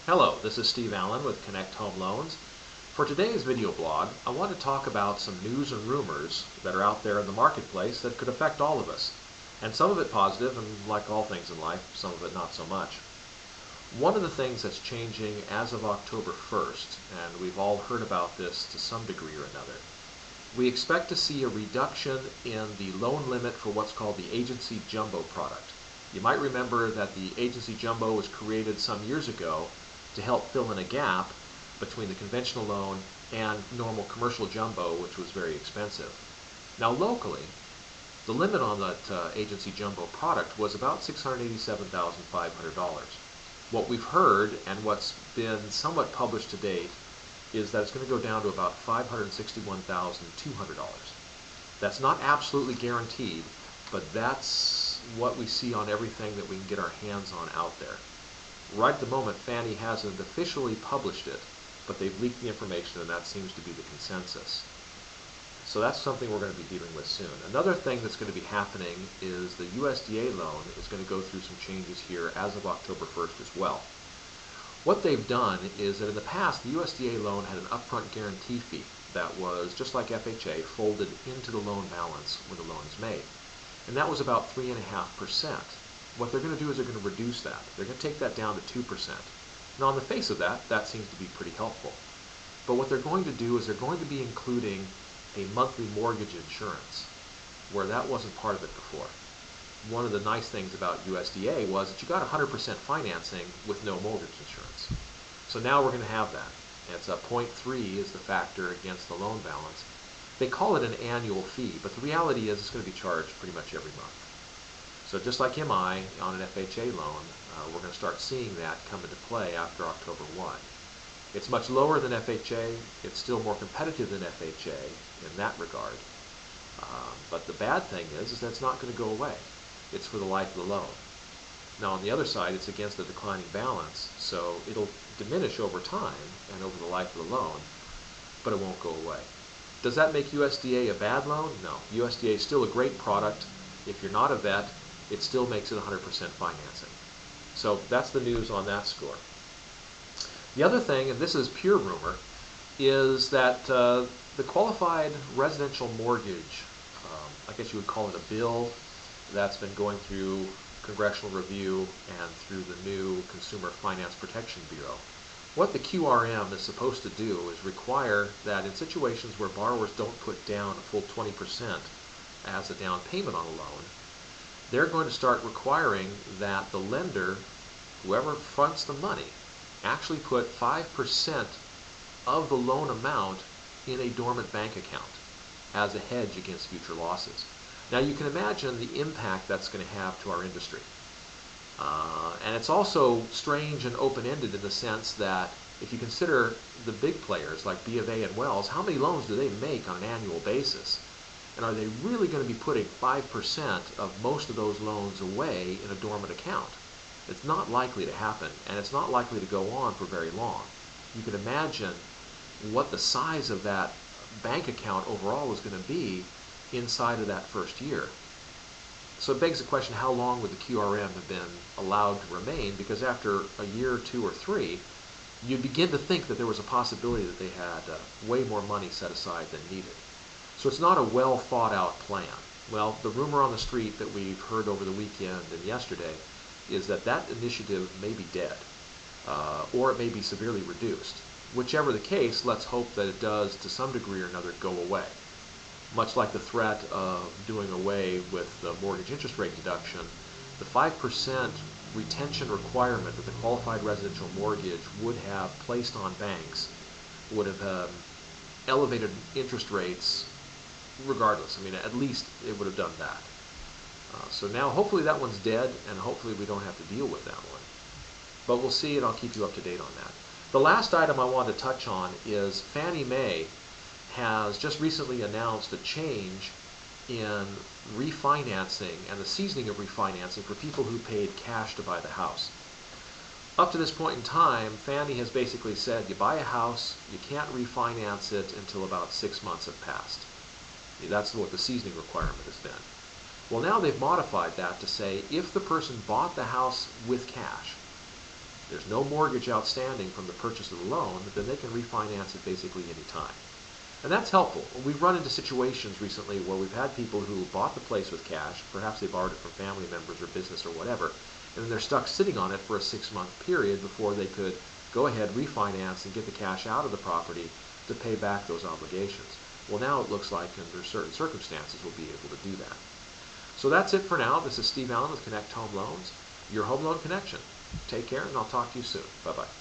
Hello, this is Steve Allen with Connect Home Loans. For today's video blog, I want to talk about some news and rumors that are out there in the marketplace that could affect all of us. And some of it positive, and like all things in life, some of it not so much. One of the things that's changing as of October 1st, and we've all heard about this to some degree or another, we expect to see a reduction in the loan limit for what's called the agency jumbo product. You might remember that the agency jumbo was created some years ago to help fill in a gap between the conventional loan and normal commercial jumbo, which was very expensive. Now locally, the limit on that agency jumbo product was about $687,500. What we've heard and what's been somewhat published to date is that it's going to go down to about $561,200. That's not absolutely guaranteed, but that's what we see on everything that we can get our hands on out there. Right at the moment, Fannie hasn't officially published it, but they've leaked the information, and that seems to be the consensus. So that's something we're going to be dealing with soon. Another thing that's going to be happening is the USDA loan is going to go through some changes here as of October 1st as well. What they've done is that in the past, the USDA loan had an upfront guarantee fee that was, just like FHA, folded into the loan balance when the loan is made. And that was about 3.5%. What they're going to do is they're going to reduce that. They're going to take that down to 2%. Now on the face of that, that seems to be pretty helpful. But what they're going to do is they're going to be including a monthly mortgage insurance, where that wasn't part of it before. One of the nice things about USDA was that you got 100% financing with no mortgage insurance. So now we're going to have that. It's a 0.3 is the factor against the loan balance. They call it an annual fee, but the reality is it's going to be charged pretty much every month. So just like MI on an FHA loan, we're going to start seeing that come into play after October 1. It's much lower than FHA. It's still more competitive than FHA in that regard. But the bad thing is that it's not going to go away. It's for the life of the loan. Now on the other side, it's against the declining balance, so it'll diminish over time and over the life of the loan, but it won't go away. Does that make USDA a bad loan? No. USDA is still a great product. If you're not a vet, it still makes it 100% financing. So that's the news on that score. The other thing, and this is pure rumor, is that the qualified residential mortgage, I guess you would call it a bill, that's been going through congressional review and through the new Consumer Finance Protection Bureau. What the QRM is supposed to do is require that in situations where borrowers don't put down a full 20% as a down payment on a loan, they're going to start requiring that the lender, whoever fronts the money, actually put 5% of the loan amount in a dormant bank account as a hedge against future losses. Now you can imagine the impact that's going to have to our industry. And it's also strange and open-ended in the sense that if you consider the big players like B of A and Wells, how many loans do they make on an annual basis? And are they really going to be putting 5% of most of those loans away in a dormant account? It's not likely to happen, and it's not likely to go on for very long. You can imagine what the size of that bank account overall is going to be inside of that first year. So it begs the question, how long would the QRM have been allowed to remain? Because after a year, 2 or 3, you'd begin to think that there was a possibility that they had way more money set aside than needed. So it's not a well thought out plan. Well, the rumor on the street that we've heard over the weekend and yesterday is that that initiative may be dead, or it may be severely reduced. Whichever the case, let's hope that it does to some degree or another go away. Much like the threat of doing away with the mortgage interest rate deduction, the 5% retention requirement that the qualified residential mortgage would have placed on banks would have elevated interest rates regardless. I mean, at least it would have done that. So now hopefully that one's dead, and hopefully we don't have to deal with that one. But we'll see, and I'll keep you up to date on that. The last item I want to touch on is Fannie Mae has just recently announced a change in refinancing and the seasoning of refinancing for people who paid cash to buy the house. Up to this point in time, Fannie has basically said you buy a house, you can't refinance it until about 6 months have passed. That's what the seasoning requirement has been. Well, now they've modified that to say if the person bought the house with cash, there's no mortgage outstanding from the purchase of the loan, then they can refinance it basically any time. And that's helpful. We've run into situations recently where we've had people who bought the place with cash, perhaps they borrowed it from family members or business or whatever, and then they're stuck sitting on it for a 6-month period before they could go ahead, refinance, and get the cash out of the property to pay back those obligations. Well, now it looks like under certain circumstances we'll be able to do that. So that's it for now. This is Steve Allen with Connect Home Loans, your home loan connection. Take care, and I'll talk to you soon. Bye-bye.